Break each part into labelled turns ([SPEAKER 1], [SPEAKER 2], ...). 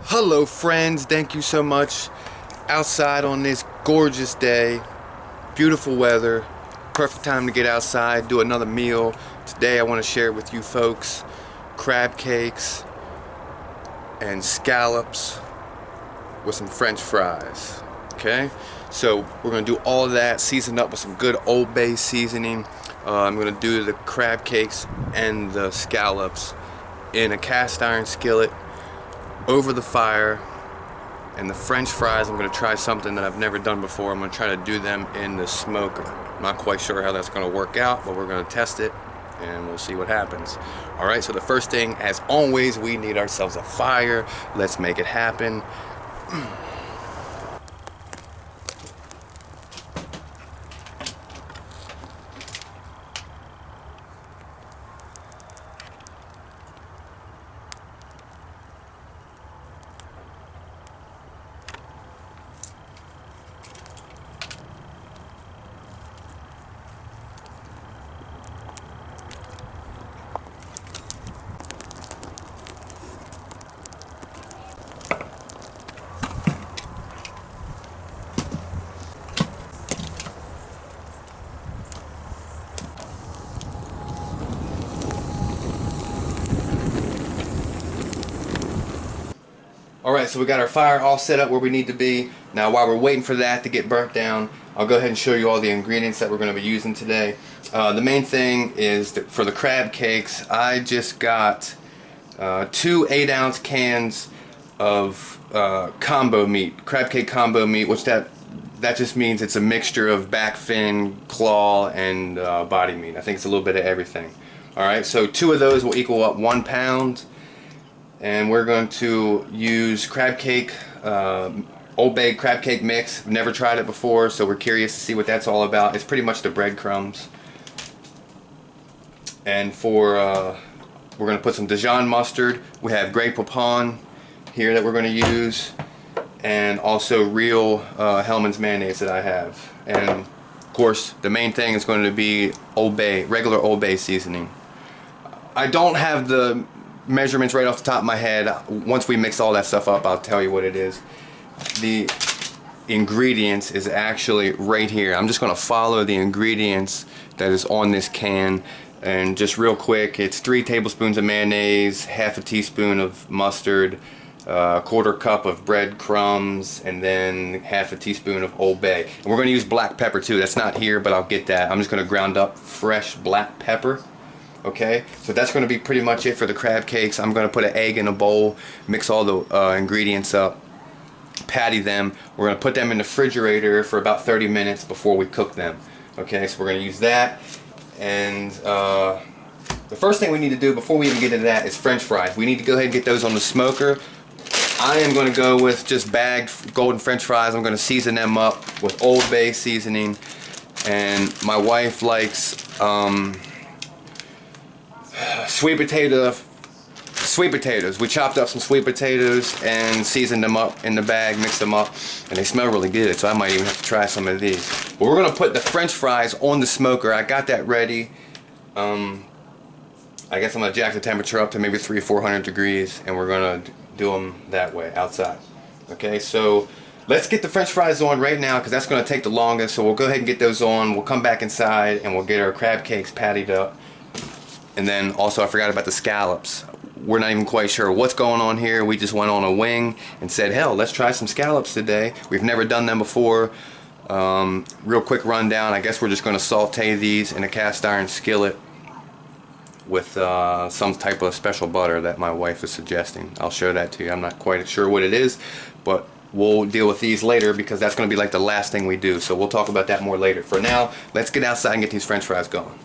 [SPEAKER 1] Hello friends, thank you so much. Outside on this gorgeous day, beautiful weather, perfect time to get outside, do another meal. Today I want to share with you folks crab cakes and scallops with some french fries. Okay, so we're going to do all of that seasoned up with some good Old Bay seasoning. I'm going to do the crab cakes and the scallops in a cast iron skillet over the fire, and the french fries, I'm going to try something that I've never done before. I'm going to try to do them in the smoker. I'm not quite sure how that's going to work out, but we're going to test it and we'll see what happens. Alright, so the first thing, as always, we need ourselves a fire. Let's make it happen. Alright, so we got our fire all set up where we need to be. Now while we're waiting for that to get burnt down, I'll go ahead and show you all the ingredients that we're going to be using today. The main thing is that for the crab cakes, I just got 2 8-ounce cans of combo meat, crab cake combo meat, which that just means it's a mixture of back fin, claw, and body meat. I think it's a little bit of everything. Alright, so 2 of those will equal up 1 pound. And we're going to use crab cake, Old Bay crab cake mix. I've never tried it before, so we're curious to see what that's all about. It's pretty much the breadcrumbs. And for we're going to put some Dijon mustard. We have Grey Poupon here that we're going to use, and also real Hellmann's mayonnaise that I have. And of course, the main thing is going to be Old Bay, regular Old Bay seasoning. I don't have the measurements right off the top of my head. Once we mix all that stuff up, I'll tell you what it is. The ingredients is actually right here. I'm just going to follow the ingredients that is on this can, and just real quick, it's 3 tablespoons of mayonnaise, half a teaspoon of mustard, a 1/4 cup of breadcrumbs, and then half a teaspoon of Old Bay. And we're going to use black pepper too. That's not here, but I'll get that. I'm just going to ground up fresh black pepper. Okay, so that's going to be pretty much it for the crab cakes. I'm going to put an egg in a bowl, mix all the ingredients up, patty them. We're going to put them in the refrigerator for about 30 minutes before we cook them. Okay, so we're going to use that. And the first thing we need to do before we even get into that is french fries. We need to go ahead and get those on the smoker. I am going to go with just bagged golden french fries. I'm going to season them up with Old Bay seasoning. And my wife likes sweet potatoes. We chopped up some sweet potatoes and seasoned them up in the bag, mixed them up, and they smell really good, so I might even have to try some of these. But we're going to put the french fries on the smoker. I got that ready. I guess I'm going to jack the temperature up to maybe 300 or 400 degrees, and we're going to do them that way, outside. Okay, so let's get the french fries on right now, because that's going to take the longest, so we'll go ahead and get those on. We'll come back inside, and we'll get our crab cakes pattied up. And then also I forgot about the scallops. We're not even quite sure what's going on here. We just went on a wing and said, hell, let's try some scallops today. We've never done them before. Real quick rundown. I guess we're just going to saute these in a cast iron skillet with some type of special butter that my wife is suggesting. I'll show that to you. I'm not quite sure what it is, but we'll deal with these later because that's going to be like the last thing we do. So we'll talk about that more later. For now, let's get outside and get these french fries going.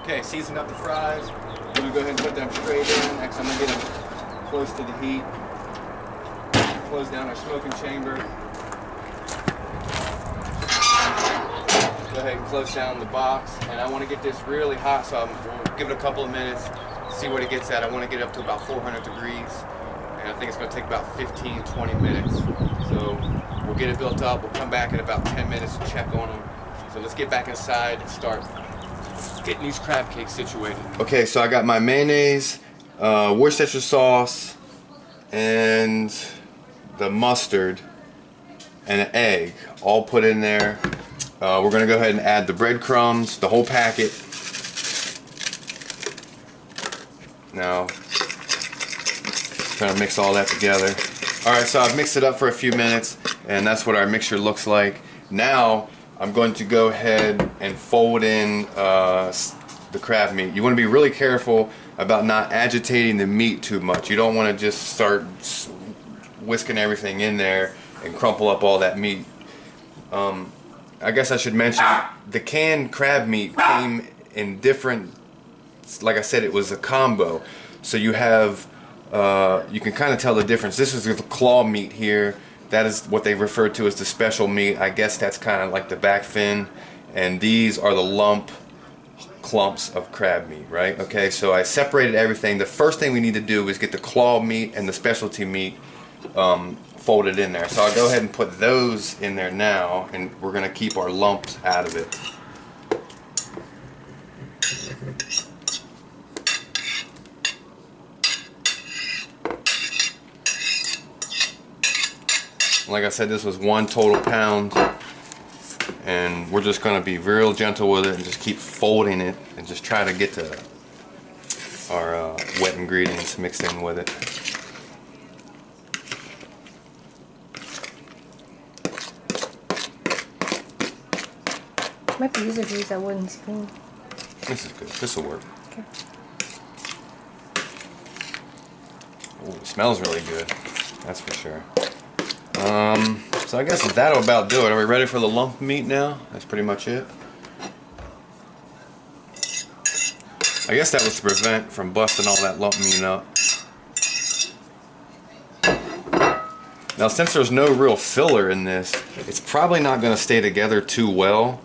[SPEAKER 1] Okay, season up the fries. I'm going to go ahead and put them straight in. Next, I'm going to get them close to the heat. Close down our smoking chamber. Go ahead and close down the box. And I want to get this really hot, so we'll give it a couple of minutes, see what it gets at. I want to get it up to about 400 degrees. And I think it's going to take about 15-20 minutes. So we'll get it built up. We'll come back in about 10 minutes to check on them. So let's get back inside and start getting these crab cakes situated. Okay, so I got my mayonnaise, Worcestershire sauce, and the mustard and an egg all put in there. We're going to go ahead and add the breadcrumbs, the whole packet. Now, trying to mix all that together. Alright, so I've mixed it up for a few minutes, and that's what our mixture looks like. Now, I'm going to go ahead and fold in the crab meat. You want to be really careful about not agitating the meat too much. You don't want to just start whisking everything in there and crumple up all that meat. I guess I should mention the canned crab meat came in different, like I said, it was a combo. So you have, you can kind of tell the difference. This is the claw meat here. That is what they refer to as the special meat. I guess that's kind of like the back fin. And these are the clumps of crab meat, right? Okay, so I separated everything. The first thing we need to do is get the claw meat and the specialty meat folded in there. So I'll go ahead and put those in there now, and we're going to keep our lumps out of it. Like I said, this was 1 total pound, and we're just going to be real gentle with it and just keep folding it and just try to get our wet ingredients mixed in with it.
[SPEAKER 2] Might be easier to use that wooden spoon.
[SPEAKER 1] This is good. This will work.
[SPEAKER 2] Okay.
[SPEAKER 1] Ooh, it smells really good. That's for sure. So I guess that'll about do it. Are we ready for the lump meat now? That's pretty much it. I guess that was to prevent from busting all that lump meat up. Now, since there's no real filler in this, it's probably not going to stay together too well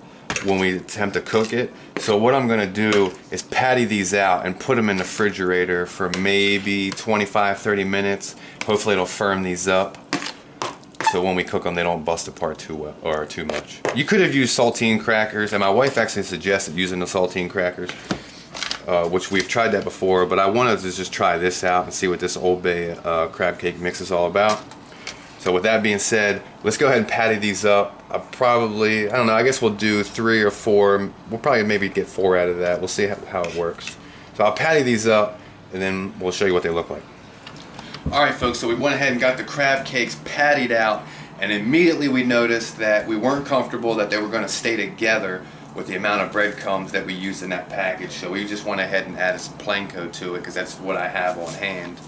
[SPEAKER 1] when we attempt to cook it. So what I'm going to do is patty these out and put them in the refrigerator for maybe 25-30 minutes. Hopefully it'll firm these up, so when we cook them they don't bust apart too well or too much. You could have used saltine crackers, and my wife actually suggested using the saltine crackers, which we've tried that before, but I wanted to just try this out and see what this Old Bay crab cake mix is all about. So with that being said, let's go ahead and patty these up. I don't know, I guess we'll do 3 or 4. We'll probably maybe get 4 out of that. We'll see how it works. So I'll patty these up, and then we'll show you what they look like. Alright folks, so we went ahead and got the crab cakes pattied out, and immediately we noticed that we weren't comfortable that they were going to stay together with the amount of breadcrumbs that we used in that package. So we just went ahead and added some Planko to it, because that's what I have on hand.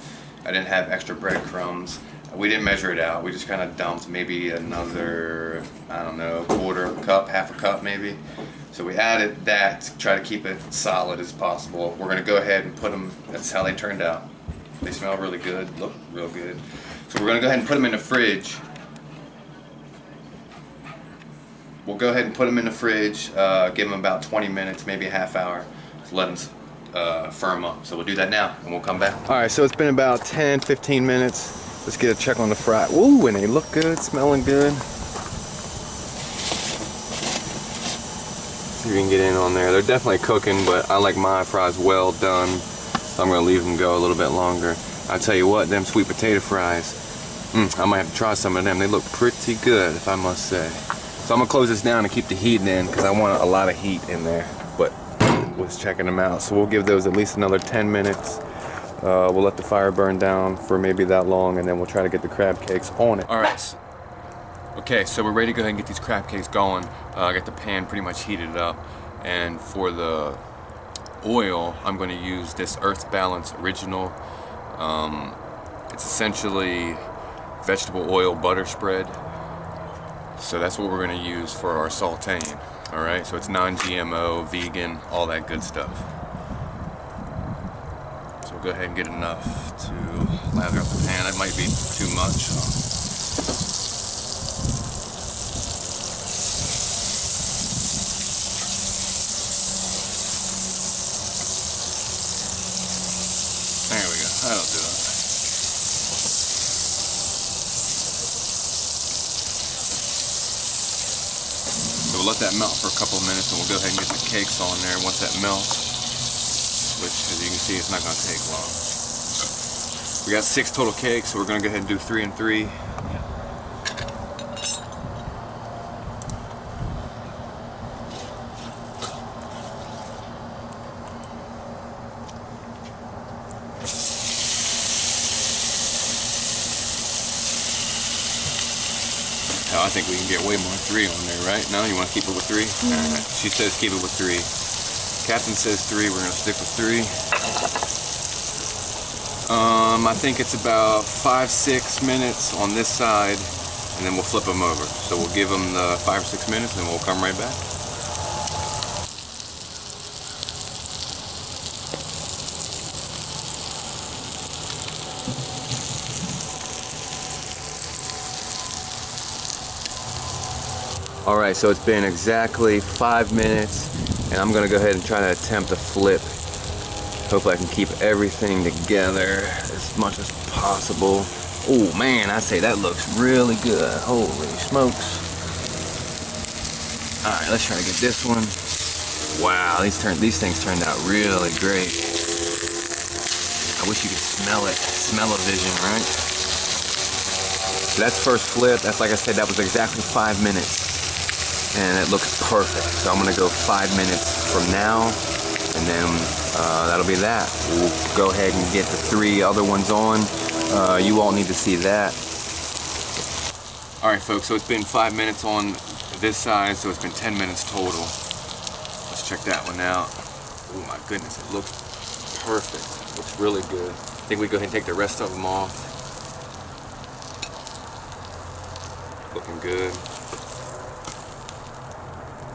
[SPEAKER 1] I didn't have extra breadcrumbs. We didn't measure it out. We just kind of dumped maybe another, I don't know, 1/4 cup, 1/2 cup maybe. So we added that to try to keep it solid as possible. We're going to go ahead and put them, that's how they turned out. They smell really good, look real good. So we're going to go ahead and put them in the fridge. We'll go ahead and put them in the fridge, give them about 20 minutes, maybe a half hour, to let them firm up. So we'll do that now, and we'll come back. Alright, so it's been about 10-15 minutes. Let's get a check on the fry. Ooh, and they look good, smelling good. See if we can get in on there. They're definitely cooking, but I like my fries well done, so I'm going to leave them go a little bit longer. I tell you what, them sweet potato fries, I might have to try some of them. They look pretty good, if I must say. So I'm going to close this down and keep the heat in, because I want a lot of heat in there. But was checking them out, so we'll give those at least another 10 minutes. We'll let the fire burn down for maybe that long, and then we'll try to get the crab cakes on it. Alright, okay, so we're ready to go ahead and get these crab cakes going. I got the pan pretty much heated up, and for the oil, I'm going to use this Earth Balance Original. It's essentially vegetable oil butter spread. So that's what we're going to use for our sautéing. Alright, so it's non-GMO, vegan, all that good stuff. So we'll go ahead and get enough to lather up the pan. It might be too much. There we go, that'll do it. So we'll let that melt for a couple of minutes, and we'll go ahead and get the cakes on there once that melts, which, as you can see, it's not going to take long. We got 6 total cakes, so we're gonna go ahead and do 3 and 3. I think we can get way more 3 on there, right? No, you want to keep it with 3? Alright. She says keep it with 3. Captain says 3. We're going to stick with 3. I think it's about 5-6 minutes on this side, and then we'll flip them over. So we'll give them the 5 or 6 minutes, and we'll come right back. Alright, so it's been exactly 5 minutes, and I'm going to go ahead and try to attempt a flip. Hopefully I can keep everything together as much as possible. Oh man, I say that looks really good. Holy smokes. Alright, let's try to get this one. Wow, these things turned out really great. I wish you could smell it. Smell-o-vision, right? So that's first flip. That's, like I said, that was exactly 5 minutes. And it looks perfect. So I'm gonna go 5 minutes from now, and then that'll be that. We'll go ahead and get the 3 other ones on. You all need to see that. Alright folks, so it's been 5 minutes on this side, so it's been 10 minutes total. Let's check that one out. Oh my goodness, it looks perfect. It looks really good. I think we go ahead and take the rest of them off. Looking good.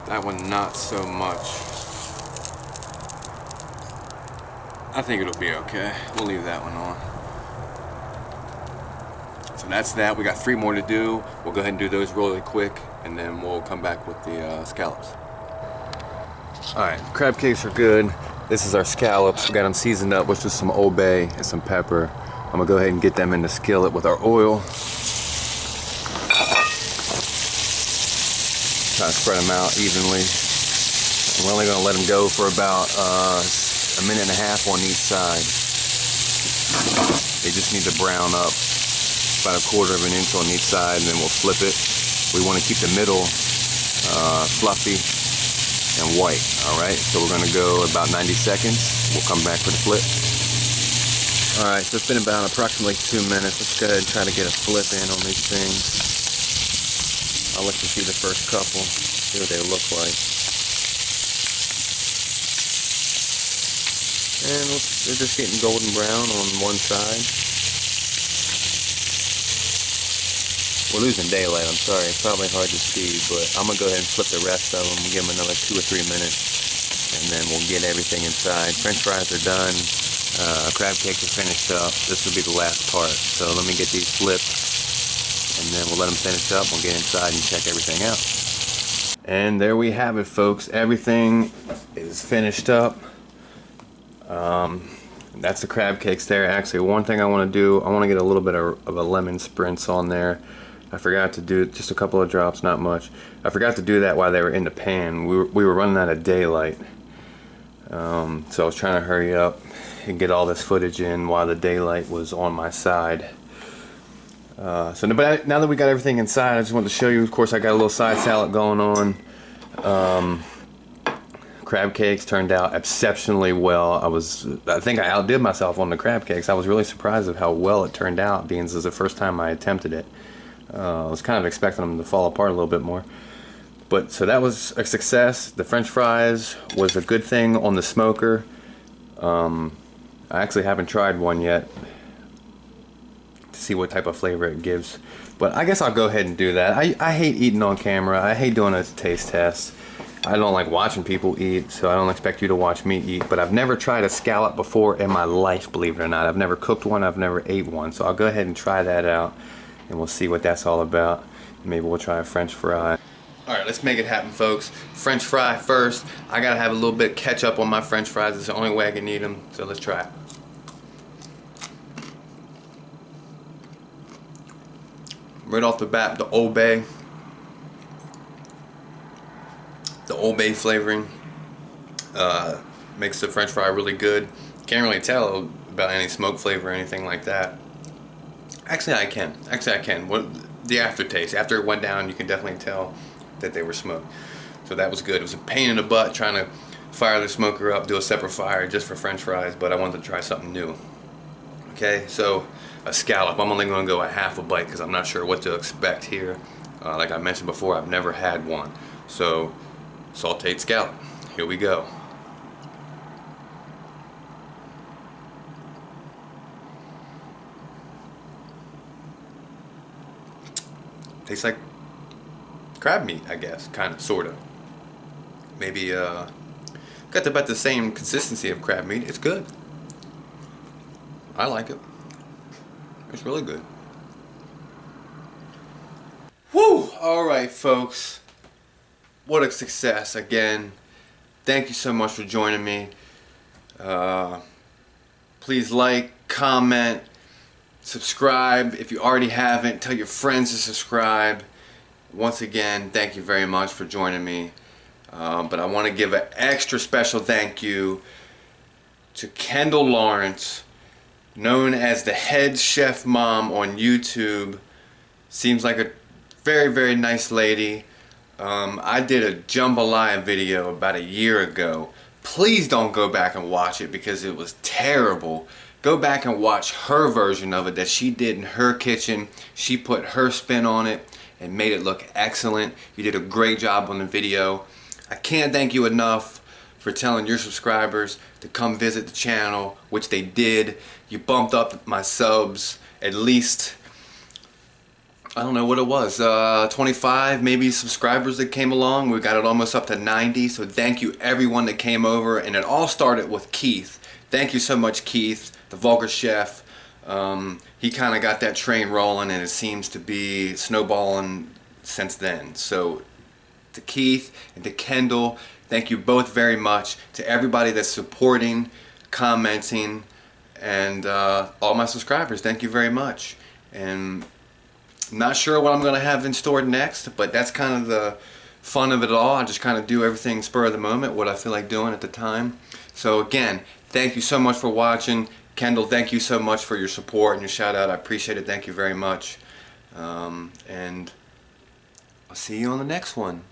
[SPEAKER 1] That one not so much. I think it'll be okay. We'll leave that one on. So that's that. We got 3 more to do. We'll go ahead and do those really quick, and then we'll come back with the scallops. Alright, crab cakes are good. This is our scallops. We got them seasoned up with just some Old Bay and some pepper. I'm gonna go ahead and get them in the skillet with our oil. Try to spread them out evenly. And we're only going to let them go for about a minute and a half on each side. They just need to brown up about 1/4 of an inch on each side, and then we'll flip it. We want to keep the middle fluffy and white. Alright, so we're going to go about 90 seconds. We'll come back for the flip. Alright, so it's been about approximately 2 minutes. Let's go ahead and try to get a flip in on these things. I'll let you see the first couple, see what they look like. And they're just getting golden brown on one side. We're losing daylight, I'm sorry. It's probably hard to see, but I'm going to go ahead and flip the rest of them. We'll give them another 2 or 3 minutes, and then we'll get everything inside. French fries are done. Crab cakes are finished up. This will be the last part. So let me get these flipped, and then we'll let them finish up. We'll get inside and check everything out. And there we have it, folks. Everything is finished up. That's the crab cakes there. Actually, one thing I want to do, I want to get a little bit of a lemon spritz on there. I forgot to do just a couple of drops, not much. I forgot to do that while they were in the pan. We were running out of daylight. So I was trying to hurry up and get all this footage in while the daylight was on my side. But now that we got everything inside, I just wanted to show you. Of course, I got a little side salad going on. Crab cakes turned out exceptionally well. I think I outdid myself on the crab cakes. I was really surprised at how well it turned out, being this is the first time I attempted it. I was kind of expecting them to fall apart a little bit more. But so that was a success. The French fries was a good thing on the smoker. I actually haven't tried one yet to see what type of flavor it gives, but I guess I'll go ahead and do that. I hate eating on camera. I hate doing a taste test. I don't like watching people eat, so I don't expect you to watch me eat. But I've never tried a scallop before in my life, believe it or not. I've never cooked one, I've never ate one, so I'll go ahead and try that out, and we'll see what that's all about. Maybe we'll try a French fry. Alright, let's make it happen, folks. French fry first. I gotta have a little bit of ketchup on my French fries. It's the only way I can eat them, so let's try it. Right off the bat, the Old Bay. The Old Bay flavoring makes the French fry really good. Can't really tell about any smoke flavor or anything like that. Actually, I can. What the aftertaste? After it went down, you can definitely tell that they were smoked. So that was good. It was a pain in the butt trying to fire the smoker up, do a separate fire just for French fries, but I wanted to try something new. Okay, so a scallop. I'm only going to go a half a bite because I'm not sure what to expect here. Like I mentioned before, I've never had one. So, sautéed scallop. Here we go. Tastes like crab meat, I guess, kind of, sort of. Maybe got about the same consistency of crab meat. It's good. I like it. It's really good. Woo! Alright, folks. What a success. Again, thank you so much for joining me. Please like, comment, subscribe. If you already haven't, tell your friends to subscribe. Once again, thank you very much for joining me. But I want to give an extra special thank you to Kendall Lawrence, known as the Head Chef Mom on YouTube. Seems like a very, very nice lady. I did a jambalaya video about a year ago. Please don't go back and watch it because it was terrible. Go back and watch her version of it that she did in her kitchen. She put her spin on it and made it look excellent. You did a great job on the video. I can't thank you enough for telling your subscribers to come visit the channel, which they did. You bumped up my subs at least, I don't know what it was, 25 maybe subscribers that came along. We got it almost up to 90, so thank you everyone that came over. And it all started with Keith. Thank you so much, Keith, the Vulgar Chef. He kind of got that train rolling, and it seems to be snowballing since then. So to Keith and to Kendall, thank you both very much. To everybody that's supporting, commenting, and all my subscribers, thank you very much. And I'm not sure what I'm going to have in store next, but that's kind of the fun of it all. I just kind of do everything spur of the moment, what I feel like doing at the time. So again, thank you so much for watching. Kendall, thank you so much for your support and your shout out. I appreciate it. Thank you very much. And I'll see you on the next one.